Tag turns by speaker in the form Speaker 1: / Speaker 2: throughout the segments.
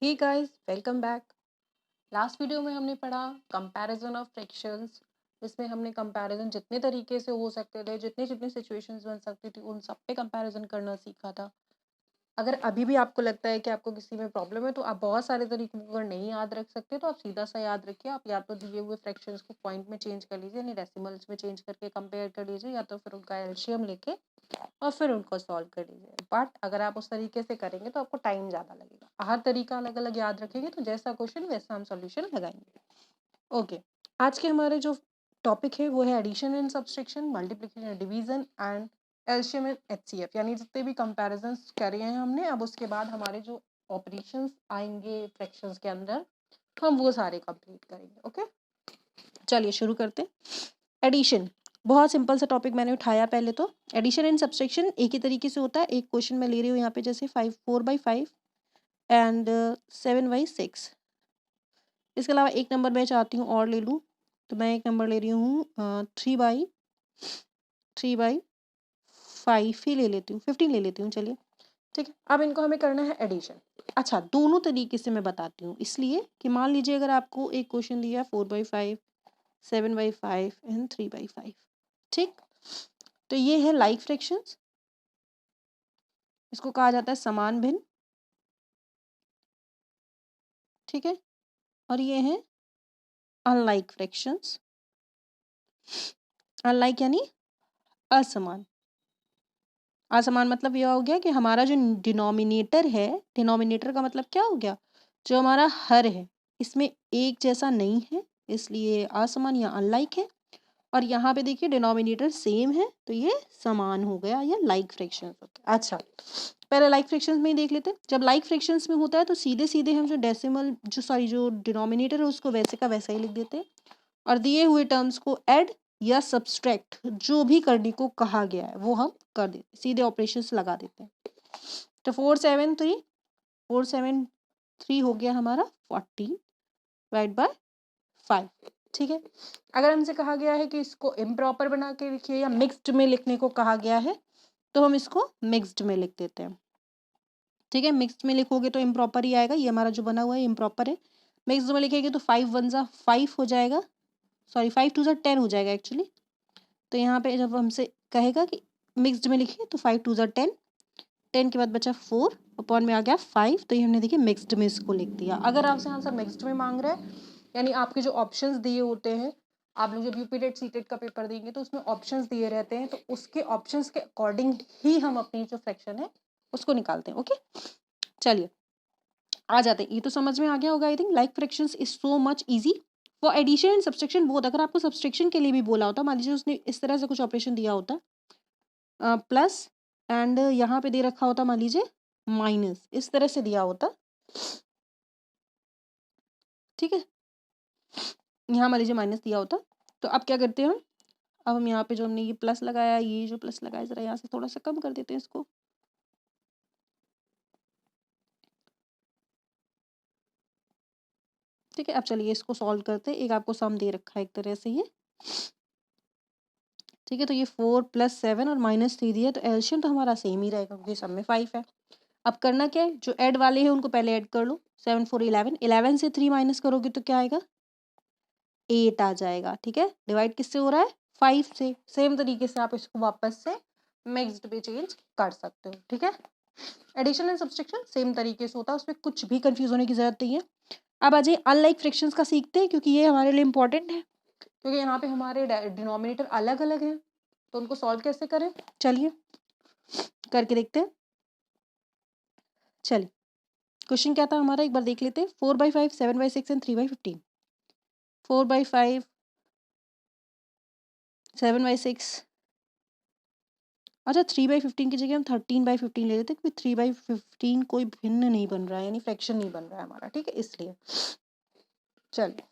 Speaker 1: हे guys, welcome back. Last video में हमने पढ़ा कंपैरिजन ऑफ फ्रैक्शंस। इसमें हमने कंपैरिजन जितने तरीके से हो सकते थे, जितनी जितनी सिचुएशंस बन सकती थी, उन सब पे कंपैरिजन करना सीखा था। अगर अभी भी आपको लगता है कि आपको किसी में प्रॉब्लम है, तो आप बहुत सारे तरीकों को अगर नहीं याद रख सकते, तो आप सीधा सा याद रखिए। आप या तो दिए हुए फ्रैक्शंस को पॉइंट में चेंज कर लीजिए, यानी डेसिमल्स में चेंज करके कंपेयर कर लीजिए, या तो फिर उनका एलसीएम लेके और फिर उनको सॉल्व कर लीजिए। बट अगर आप उस तरीके से करेंगे तो आपको टाइम ज़्यादा लगेगा। हर तरीका अलग अलग याद रखेंगे तो जैसा क्वेश्चन वैसा हम सॉल्यूशन लगाएंगे। ओके, आज के हमारे जो टॉपिक है वो है addition and subtraction, multiplication and division and LCM and HCF, यानी जितने भी कंपैरिजंस करे हैं हमने। अब उसके बाद हमारे जो ऑपरेशंस आएंगे फ्रैक्शंस के अंदर, हम वो सारे कंप्लीट करेंगे। ओके, चलिए शुरू करते हैं। एडिशन बहुत सिंपल सा टॉपिक मैंने उठाया। पहले तो एडिशन एंड सब्सट्रैक्शन एक ही तरीके से होता है। एक क्वेश्चन मैं ले रही हूँ यहाँ पे, जैसे 4/5 एंड 7/6। इसके अलावा एक नंबर मैं चाहती हूँ और ले लूँ, तो मैं एक नंबर ले रही हूँ 3/5 ही ले लेती हूँ, 15 ले लेती हूँ। चलिए ठीक है, अब इनको हमें करना है एडिशन। अच्छा, दोनों तरीके से मैं बताती हूँ, इसलिए कि मान लीजिए अगर आपको एक क्वेश्चन दिया 4/5, 7/5 एंड 3/5। ठीक, तो ये है लाइक फ्रैक्शंस, इसको कहा जाता है समान भिन्न। ठीक है, और ये है अनलाइक फ्रैक्शंस। अनलाइक यानी असमान। असमान मतलब यह हो गया कि हमारा जो डिनोमिनेटर है, डिनोमिनेटर का मतलब क्या हो गया, जो हमारा हर है इसमें एक जैसा नहीं है, इसलिए असमान या अनलाइक है। और यहाँ पे देखिए डिनोमिनेटर सेम है, तो ये समान हो गया, या लाइक फ्रैक्शंस हो गया। अच्छा, पहले लाइक फ्रैक्शंस में ही देख लेते हैं। जब लाइक फ्रैक्शंस में होता है तो सीधे सीधे हम जो डेसिमल जो डिनोमिनेटर है उसको वैसे का वैसा ही लिख देते हैं, और दिए हुए टर्म्स को ऐड या सब्सट्रैक्ट जो भी करने को कहा गया है वो हम कर देते हैं, सीधे ऑपरेशंस लगा देते हैं। तो 4/7 हो गया हमारा 14/5। ठीक है, अगर हमसे कहा गया है कि इसको इम्प्रॉपर बना के लिखिए या मिक्स्ड में लिखने को कहा गया है, तो हम इसको मिक्स्ड में लिख देते हैं। ठीक है, मिक्स्ड में लिखोगे तो इम्प्रॉपर ही आएगा, ये हमारा जो बना हुआ है इम्प्रॉपर है। मिक्स्ड में लिखेंगे तो 5 1 जा 5 हो जाएगा, सॉरी 5 2 जा 10 हो जाएगा एक्चुअली। तो यहाँ पे जब हमसे कहेगा कि मिक्स्ड में लिखिए तो 5 2 जा 10, 10 के बाद बचा 4, अपॉन में आ गया 5, तो ये हमने देखिए मिक्स्ड में इसको लिख दिया। अगर आपसे आंसर मिक्स्ड में मांग रहा है, यानी आपके जो ऑप्शंस दिए होते हैं, आप लोग जब यूपीटेट सीटेट का पेपर देंगे तो उसमें ऑप्शंस दिए रहते हैं, तो उसके ऑप्शंस के अकॉर्डिंग ही हम अपनी जो फ्रैक्शन है उसको निकालते हैं। ओके, चलिए आ जाते हैं। ये तो समझ में आ गया होगा I think. Like fractions is so much easy for addition and subtraction both. अगर आपको सब्सट्रैक्शन के लिए भी बोला होता, मान लीजिए उसने इस तरह से कुछ ऑपरेशन दिया होता, प्लस एंड यहाँ पे दे रखा होता मान लीजिए माइनस, इस तरह से दिया होता। ठीक है, यहाँ मान लीजिए माइनस दिया होता, तो अब क्या करते हैं हम, अब हम यहाँ पे जो हमने ये प्लस लगाया, ये जो प्लस लगाया जरा यहाँ से थोड़ा सा कम कर देते हैं इसको। ठीक है, अब चलिए इसको सॉल्व करते हैं। एक आपको सम दे रखा है एक तरह से ये। ठीक है, तो ये 4 + 7 और -3 दिया, तो एलशियम तो हमारा सेम ही रहेगा क्योंकि सब में 5 है। अब करना क्या है, जो ऐड वाले हैं उनको पहले ऐड कर लो। 7 4 11, 11 से 3 माइनस करोगे तो क्या आएगा, 8 आ जाएगा। ठीक है, डिवाइड किससे हो रहा है, 5 से। सेम तरीके से आप इसको वापस से मिक्स्ड पे चेंज कर सकते हो। ठीक है, एडिशन एंड सब्सट्रैक्शन सेम तरीके से होता है, उसमें कुछ भी कंफ्यूज होने की जरूरत नहीं है। अब आ जाइए अनलाइक फ्रैक्शंस का सीखते हैं, क्योंकि ये हमारे लिए इंपॉर्टेंट है, क्योंकि यहाँ पे हमारे डिनोमिनेटर अलग अलग हैं, तो उनको सॉल्व कैसे करें, चलिए करके देखते हैं। चलिए क्वेश्चन क्या था हमारा, एक बार देख लेते हैं। 4/5, 7/6 एंड 3/15। 4/5, 7/6, अच्छा 3/15 की जगह हम 13/15 ले लेते, क्योंकि 3/15 कोई भिन्न नहीं बन रहा है, यानी फ्रैक्शन नहीं बन रहा है हमारा। ठीक है, इसलिए चलिए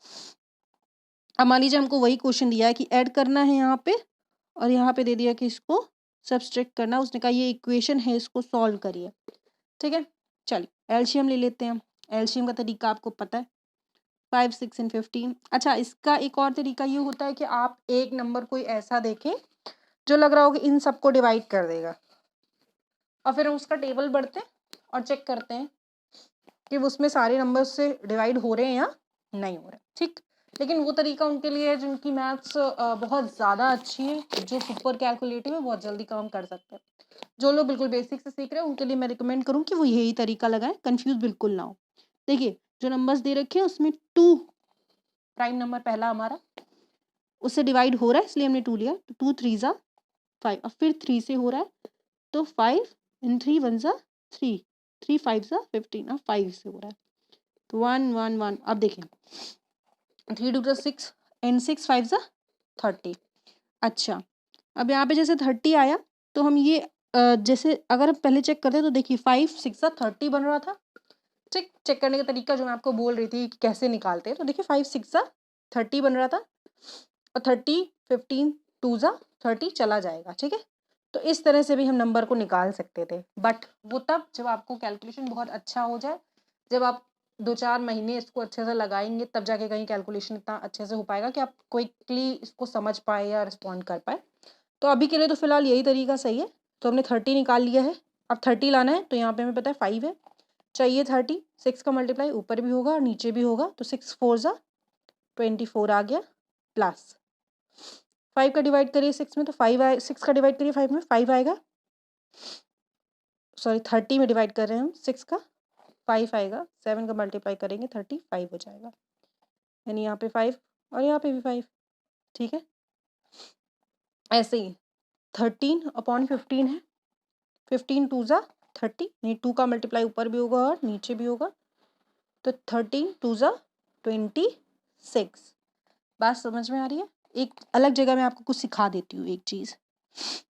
Speaker 1: अब मान लीजिए हमको वही क्वेश्चन दिया है कि ऐड करना है यहाँ पे, और यहाँ पे दे दिया कि इसको सब्सट्रैक्ट करना। उसने कहा ये इक्वेशन है, इसको सॉल्व करिए। ठीक है, चलिए एलसीएम ले लेते हैं। एलसीएम का तरीका आपको पता है, 5 6 एंड 15। अच्छा, इसका एक और तरीका ये होता है कि आप एक नंबर कोई ऐसा देखें जो लग रहा हो कि इन सबको डिवाइड कर देगा, और फिर उसका टेबल बढ़ते हैं और चेक करते हैं कि वो उसमें सारे नंबर्स से डिवाइड हो रहे हैं या नहीं हो रहे, ठीक। लेकिन वो तरीका उनके लिए है जिनकी मैथ्स बहुत ज़्यादा अच्छी है, जो सुपर कैलकुलेटिव है, बहुत जल्दी काम कर सकते हैं। जो लोग बिल्कुल बेसिक से सीख रहे हैं उनके लिए मैं रिकमेंड करूँ कि वो यही तरीका लगाएं, कंफ्यूज बिल्कुल ना हो। देखिए जो नंबर्स दे रखे हैं उसमें 2 प्राइम नंबर पहला हमारा उससे डिवाइड हो रहा है, इसलिए हमने 2 लिया। तो 2 3 ज़ा 5, अब फिर 3 से हो रहा है, तो 5 इन 3 1 ज़ा 3, 3 5 ज़ा 15, अब 5 से हो रहा है, तो 1 1 1। अब देखें 3 2 6 एंड 6 5 ज़ा 30। अच्छा अब यहाँ पे जैसे 30 आया तो हम ये जैसे अगर पहले चेक करते तो देखिए 5 6 ज़ा 30 बन रहा था, ठीक। चेक करने का तरीका जो मैं आपको बोल रही थी कि कैसे निकालते हैं, तो देखिए 5 6 ज़ा 30 बन रहा था, और 30 15 2 ज़ा 30 चला जाएगा, ठीक है। तो इस तरह से भी हम नंबर को निकाल सकते थे, बट वो तब जब आपको कैलकुलेशन बहुत अच्छा हो जाए, जब आप 2-4 महीने इसको अच्छे से लगाएंगे, तब जाके कहीं कैलकुलेशन इतना अच्छे से हो पाएगा कि आप क्विकली इसको समझ पाए या रिस्पॉन्ड कर पाए। तो अभी के लिए तो फिलहाल यही तरीका सही है। तो हमने 30 निकाल लिया है, अब 30 लाना है, तो यहाँ पे हमें पता है 5 है, चाहिए 30, 6 का मल्टीप्लाई ऊपर भी होगा और नीचे भी होगा, तो 6 4 ज़ा 24 आ गया, प्लस 5 का डिवाइड करिए 6 में, तो 5 आए, 6 का डिवाइड करिए 5 में, 5 आएगा, सॉरी 30 में डिवाइड कर रहे हैं हम 6 का, 5 आएगा, 7 का मल्टीप्लाई करेंगे 35 हो जाएगा, यानी यहाँ पे 5 और यहाँ पे भी 5, ठीक है। ऐसे ही 13/15 है, 15 2 ज़ा 30, नहीं 2 का मल्टीप्लाई ऊपर भी होगा और नीचे भी होगा, तो 13 2 ज़ा 26। बात समझ में आ रही है। एक अलग जगह मैं आपको कुछ सिखा देती हूँ एक चीज़,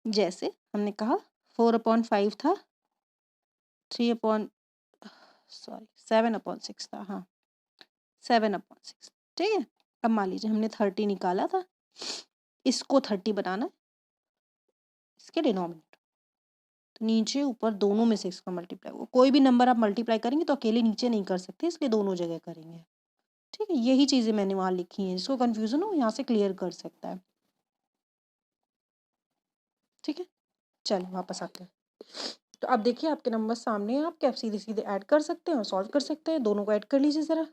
Speaker 1: जैसे हमने कहा 4/5 था, 7/6 था, हाँ 7/6, ठीक है। अब मान लीजिए हमने 30 निकाला था, इसको 30 बनाना है, इसके डिनोमिनेटर, तो नीचे ऊपर दोनों में से इसका मल्टीप्लाई होगा। कोई भी नंबर आप मल्टीप्लाई करेंगे तो अकेले नीचे नहीं कर सकते, इसलिए दोनों जगह करेंगे, ठीक है। यही चीज़ें मैंने वहाँ लिखी हैं, जिसको कन्फ्यूज़न हो यहाँ से क्लियर कर सकता है, ठीक है। चलो वापस आते हैं। तो अब देखिए आपके नंबर सामने हैं, आपके आप सीधे सीधे ऐड कर सकते हैं और सॉल्व कर सकते हैं। दोनों को ऐड कर लीजिए ज़रा।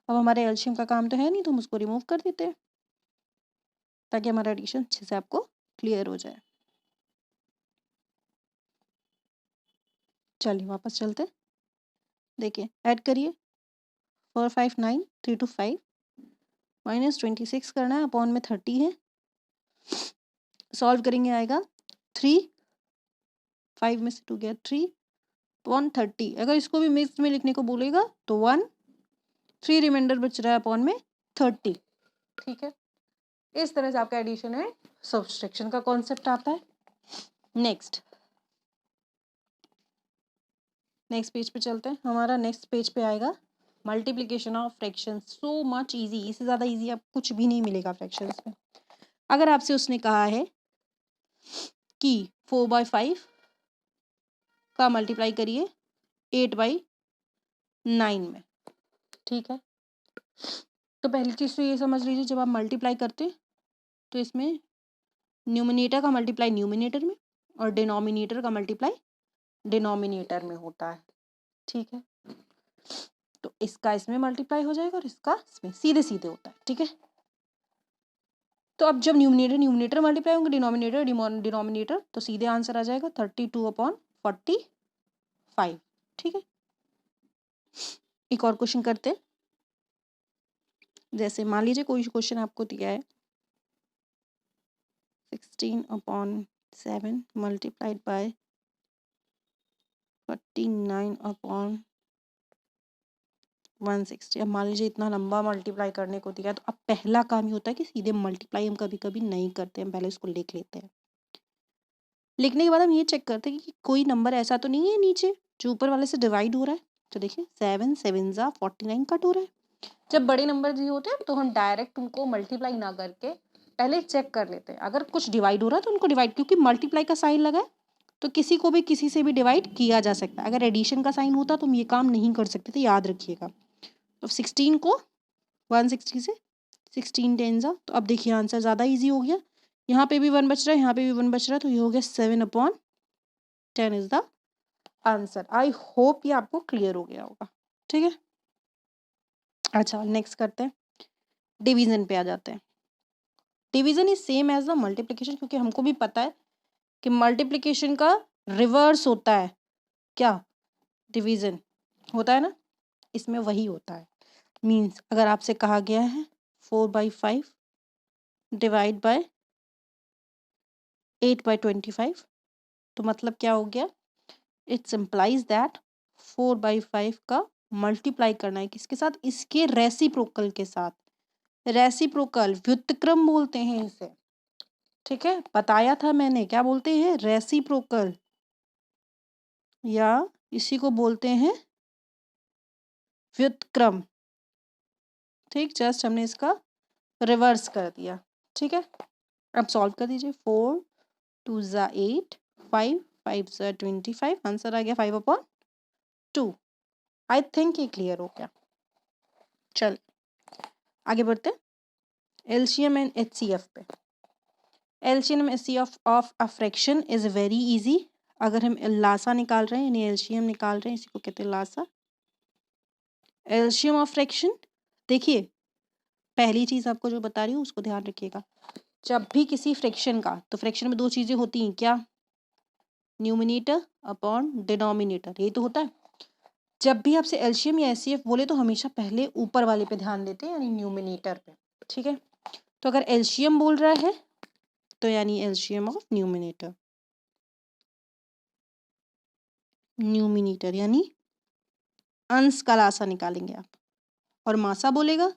Speaker 1: अब हमारे एलसीएम का काम तो है नहीं, तो हम उसको रिमूव कर देते हैं ताकि हमारा एडिशन अच्छे से आपको क्लियर हो जाए। चलिए वापस चलते, देखिए ऐड करिए 4 5 9 3 2 5 -26 करना है, अपॉन में 30 है, सॉल्व करेंगे आएगा 3, 5 में से 2 गया 3 अपॉन 30। अगर इसको भी मिक्स में लिखने को बोलेगा तो 1, 3 रिमाइंडर बच रहा है अपॉन में 30, ठीक है। इस तरह से आपका एडिशन है सब्सट्रैक्शन का कॉन्सेप्ट आता है। नेक्स्ट पेज पे चलते हैं। हमारा नेक्स्ट पेज पे आएगा multiplication of fractions. So much easy, इससे ज़्यादा इजी आप कुछ भी नहीं मिलेगा फ्रैक्शंस में। अगर आपसे उसने कहा है कि 4/5 का मल्टीप्लाई करिए 8/9 में, ठीक है। तो पहली चीज़ तो ये समझ लीजिए, जब आप मल्टीप्लाई करते तो इसमें न्यूमिनेटर का मल्टीप्लाई न्यूमिनेटर में और डिनोमिनेटर का मल्टीप्लाई डिनोमिनेटर में होता है, ठीक है। तो इसका इसमें मल्टीप्लाई हो जाएगा और इसका इसमें, सीधे सीधे होता है, ठीक है। तो अब जब न्यूमिनेटर मल्टीप्लाई होंगे डिनोमिनेटर, तो सीधे आंसर आ जाएगा 32/45, ठीक है। एक और क्वेश्चन करते हैं। जैसे मान लीजिए कोई क्वेश्चन आपको दिया है 16/7 मल्टीप्लाइड बाय 49/160। अब मान लीजिए इतना लंबा मल्टीप्लाई करने को दिया है, तो अब पहला काम ये होता है कि सीधे मल्टीप्लाई हम कभी कभी नहीं करते, हम पहले इसको लिख लेते हैं। लिखने के बाद हम ये चेक करते हैं कि कोई नंबर ऐसा तो नहीं है नीचे जो ऊपर वाले से डिवाइड हो रहा है। तो देखिए 7 7 ज़ा 49 कट हो रहा है। जब बड़े नंबर दिए होते हैं तो हम डायरेक्ट उनको मल्टीप्लाई ना करके पहले चेक कर लेते हैं। अगर कुछ डिवाइड हो रहा है तो उनको डिवाइड, क्योंकि मल्टीप्लाई का साइन लगा है तो किसी को भी किसी से भी डिवाइड किया जा सकता है। अगर एडिशन का साइन होता तो हम ये काम नहीं कर सकते थे, याद रखिएगा। तो 16 को 160 से 16 10 ज़ा, तो अब देखिए आंसर ज़्यादा ईजी हो गया। यहाँ पे भी 1 बच रहा है, यहाँ पे भी 1 बच रहा है, तो ये हो गया 7/10 is the answer. I hope ये आपको क्लियर हो गया होगा, ठीक है। अच्छा, नेक्स्ट करते हैं, डिवीजन पे आ जाते हैं। Division is same as the multiplication, क्योंकि हमको भी पता है कि मल्टीप्लिकेशन का रिवर्स होता है क्या, डिवीजन होता है ना, इसमें वही होता है। मीन्स अगर आपसे कहा गया है 4/5 डिवाइड बाय 8/25, तो मतलब क्या हो गया, इट्स इम्प्लाइज दैट 4/5 का मल्टीप्लाई करना है किसके साथ, इसके रेसिप्रोकल के साथ। रेसिप्रोकल व्युत्क्रम बोलते हैं इसे, ठीक है, बताया था मैंने, क्या बोलते हैं, रेसिप्रोकल, या इसी को बोलते हैं व्युत्क्रम। ठीक, जस्ट हमने इसका रिवर्स कर दिया, ठीक है। अब सॉल्व कर दीजिए। 4 2 ज़ा 8, 5 5 ज़ा 25, आंसर आ गया 5/2। आई थिंक ये क्लियर हो गया। चल आगे बढ़ते, एलसीएम एंड एचसीएफ पे। LCM HCF of a fraction is very easy. अगर हम लासा निकाल रहे हैं यानी एलसीएम निकाल रहे हैं, इसी को कहते हैं लासा। एलसीएम ऑफ फ्रैक्शन, देखिए पहली चीज आपको जो बता रही हूँ उसको ध्यान रखिएगा। जब भी किसी फ्रैक्शन का, तो फ्रैक्शन में दो चीजें होती हैं क्या, न्यूमिनेटर अपॉन डिनोमिनेटर, यही तो होता है। जब भी आपसे एलसीएम या एचसीएफ बोले तो हमेशा पहले ऊपर वाले पे ध्यान देते हैं, यानी न्यूमिनेटर पे, ठीक है। तो अगर एलसीएम बोल रहा है तो यानी एलसीएम ऑफ न्यूमिनेटर, न्यूमिनेटर यानी अंश का लासा निकालेंगे आप, और मासा बोलेगा,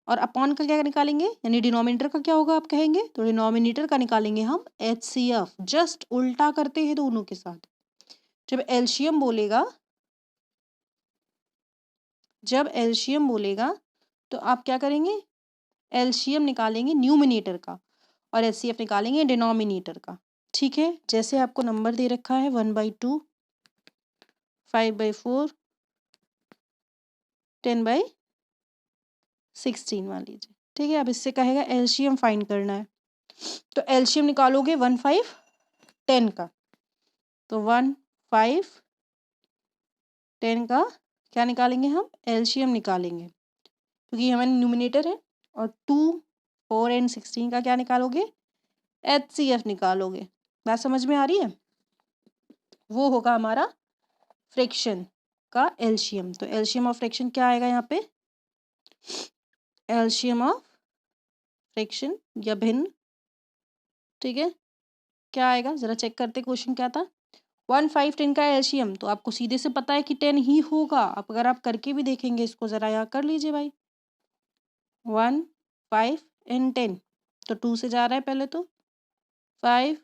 Speaker 1: और अपॉन का क्या निकालेंगे, यानी डिनोमिनेटर का क्या होगा आप कहेंगे, तो डिनोमिनेटर का निकालेंगे हम एचसीएफ। जस्ट उल्टा करते हैं दोनों के साथ। जब एलसीएम बोलेगा, जब एलसीएम बोलेगा तो आप क्या करेंगे, एलसीएम निकालेंगे न्यूमिनेटर का और एचसीएफ निकालेंगे डिनोमिनेटर का, ठीक है। जैसे आपको नंबर दे रखा है 1/2, 5/4, 10/16 मान लीजिए, ठीक है। अब इससे कहेगा एलसीएम फाइंड करना है, तो एलसीएम निकालोगे 1 5 10 का, तो 1 5 10 का क्या निकालेंगे हम, एलसीएम निकालेंगे, क्योंकि हमारे न्यूमिनेटर है। और 2 4 एंड 16 का क्या निकालोगे, एचसीएफ निकालोगे। बात समझ में आ रही है, वो होगा हमारा फ्रैक्शन का एलसीएम। तो एलसीएम ऑफ फ्रैक्शन क्या आएगा यहाँ पे, एलसीएम ऑफ फ्रैक्शन या भिन्न, ठीक है। क्या आएगा जरा चेक करते, क्वेश्चन क्या था, 1 5 10 का एलसीएम, तो आपको सीधे से पता है कि 10 ही होगा। अब अगर आप करके भी देखेंगे इसको, जरा यहाँ कर लीजिए भाई, 1 5 एंड 10, तो 2 से जा रहा है पहले, तो 5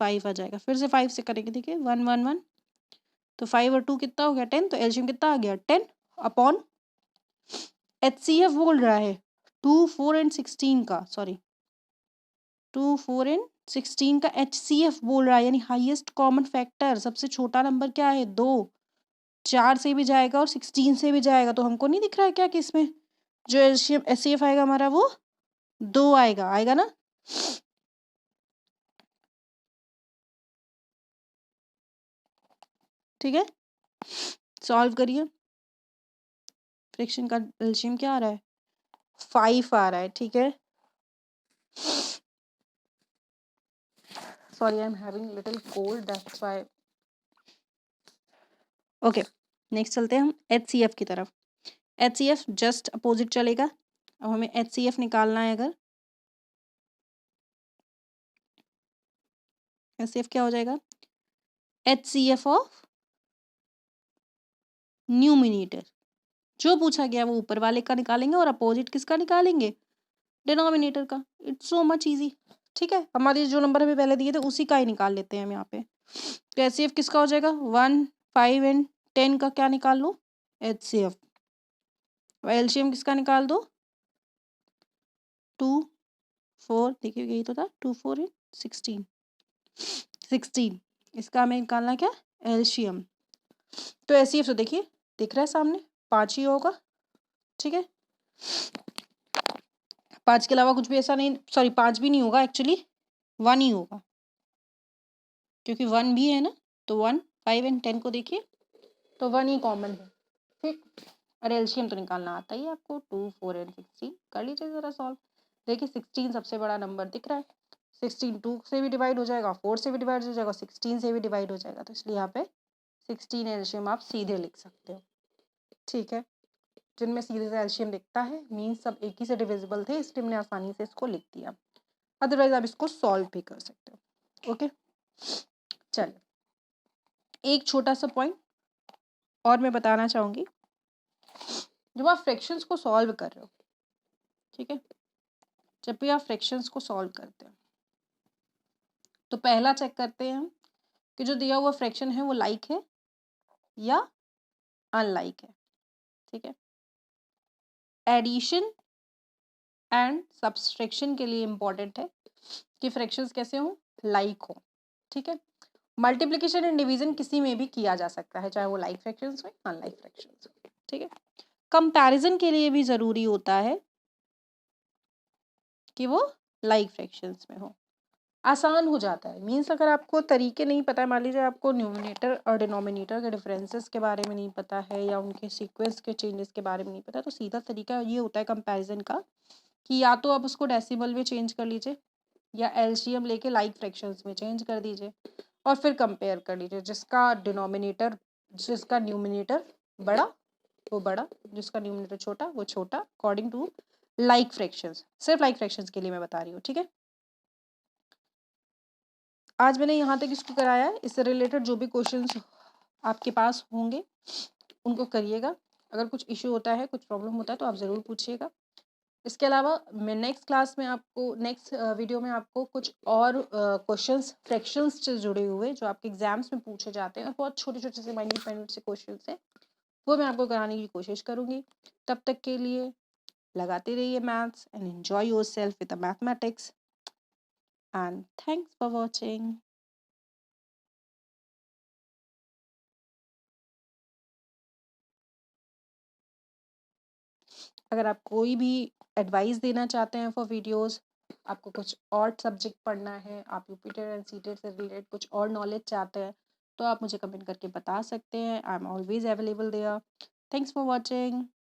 Speaker 1: 5 आ जाएगा। फिर से 5 से करेंगे, देखिए 1 1 1, तो 5 और 2 कितना हो गया 10, तो एलसीएम कितना आ गया 10 अपॉन एचसीएफ बोल रहा है 2 4 एंड 16 का, सॉरी 2 4 एंड 16 का एचसीएफ बोल रहा है, यानी हाईएस्ट कॉमन फैक्टर, सबसे छोटा नंबर क्या है 2, 4 से भी जाएगा और 16 से भी जाएगा, तो हमको नहीं दिख रहा है क्या कि इसमें जो एलसीएम एचसीएफ आएगा हमारा वो 2 आएगा, आएगा ना। ठीक है, सॉल्व करिए। फ्रैक्शन का एलसीएम क्या आ रहा है 5 आ रहा है, ठीक है। Sorry I am having little cold, that's why. Okay, next चलते हैं हम एचसीएफ की तरफ। एचसीएफ जस्ट अपोजिट चलेगा। अब हमें एचसीएफ निकालना है, अगर एचसीएफ क्या हो जाएगा, एचसीएफ ऑफ न्यूमिनेटर, जो पूछा गया वो ऊपर वाले का निकालेंगे और अपोजिट किसका निकालेंगे, डिनोमिनेटर का। इट्स सो मच इजी, ठीक है। हमारे जो नंबर हमें पहले दिए थे उसी का ही निकाल लेते हैं हम यहाँ पे। तो एचसीएफ किसका हो जाएगा, 1 5 एंड 10 का क्या निकाल लो, एचसीएफ। एलसीएम किसका निकाल दो, 2 4, देखिए यही तो था 2 4 एंड 16 16, इसका हमें निकालना क्या, एलसीएम। तो एचसीएफ तो देखिए दिख रहा है सामने 5 ही होगा, ठीक है। 5 के अलावा कुछ भी ऐसा नहीं, सॉरी 5 भी नहीं होगा एक्चुअली, 1 ही होगा, क्योंकि 1 भी है ना, तो 1 5 एंड 10 को देखिए तो 1 ही कॉमन है, ठीक। और एलसीएम तो निकालना आता ही है आपको, 2, 4 एंड 16 कर लीजिए ज़रा सॉल्व। देखिए 16 सबसे बड़ा नंबर दिख रहा है, 16 2 से भी डिवाइड हो जाएगा, 4 से भी डिवाइड हो जाएगा, 16 से भी डिवाइड हो जाएगा, तो इसलिए यहाँ पे 16 एलसीएम आप सीधे लिख सकते हो, ठीक है। जिनमें सीधे से एलसीएम दिखता है मीन्स सब एक ही से डिविजिबल थे, इसलिए हमने आसानी से इसको लिख दिया। अदरवाइज आप इसको सॉल्व भी कर सकते हो, ओके। चलिए एक छोटा सा पॉइंट और मैं बताना चाहूँगी, जब आप फ्रैक्शंस को सॉल्व कर रहे हो, ठीक है, जब भी आप फ्रैक्शंस को सॉल्व करते हैं तो पहला चेक करते हैं हम कि जो दिया हुआ फ्रैक्शन है वो लाइक है या अनलाइक है, ठीक है। एडिशन एंड सब्सट्रैक्शन के लिए इम्पॉर्टेंट है कि फ्रैक्शंस कैसे हों, लाइक हो, ठीक है। मल्टीप्लिकेशन एंड डिवीजन किसी में भी किया जा सकता है, चाहे वो लाइक फ्रैक्शंस हो अनलाइक फ्रैक्शंस हो, ठीक है। कंपैरिजन के लिए भी जरूरी होता है कि वो लाइक फ्रैक्शंस में हो, आसान हो जाता है। मीन्स अगर आपको तरीके नहीं पता है, मान लीजिए आपको न्यूमिनेटर और डिनोमिनेटर के डिफरेंसेस के बारे में नहीं पता है या उनके सीक्वेंस के चेंजेस के बारे में नहीं पता, तो सीधा तरीका ये होता है कंपैरिजन का कि या तो आप उसको डेसिमल में चेंज कर लीजिए या एलसीएम लेके लाइक फ्रैक्शंस में चेंज कर दीजिए और फिर कंपेयर कर लीजिए। जिसका न्यूमिनेटर बड़ा वो बड़ा, जिसका न्यूमिनेटर छोटा वो छोटा, अकॉर्डिंग टू लाइक फ्रैक्शंस। सिर्फ लाइक फ्रैक्शंस के लिए मैं बता रही हूँ, ठीक है। आज मैंने यहाँ तक इसको कराया है, इससे रिलेटेड जो भी क्वेश्चंस आपके पास होंगे उनको करिएगा। अगर कुछ इशू होता है, कुछ प्रॉब्लम होता है तो आप ज़रूर पूछिएगा। इसके अलावा मैं नेक्स्ट वीडियो में आपको कुछ और क्वेश्चंस फ्रैक्शंस से जुड़े हुए जो आपके एग्जाम्स में पूछे जाते हैं और बहुत छोटे छोटे से माइन्यूट से क्वेश्चन है, वो मैं आपको कराने की कोशिश करूँगी। तब तक के लिए लगाते रहिए maths and enjoy yourself with the mathematics and thanks for watching. अगर आप कोई भी एडवाइस देना चाहते हैं फॉर वीडियोस, आपको कुछ और सब्जेक्ट पढ़ना है, आप यूपीटेड एंड सीटेड से रिलेटेड कुछ और नॉलेज चाहते हैं, तो आप मुझे कमेंट करके बता सकते हैं। I am always available there. Thanks for watching.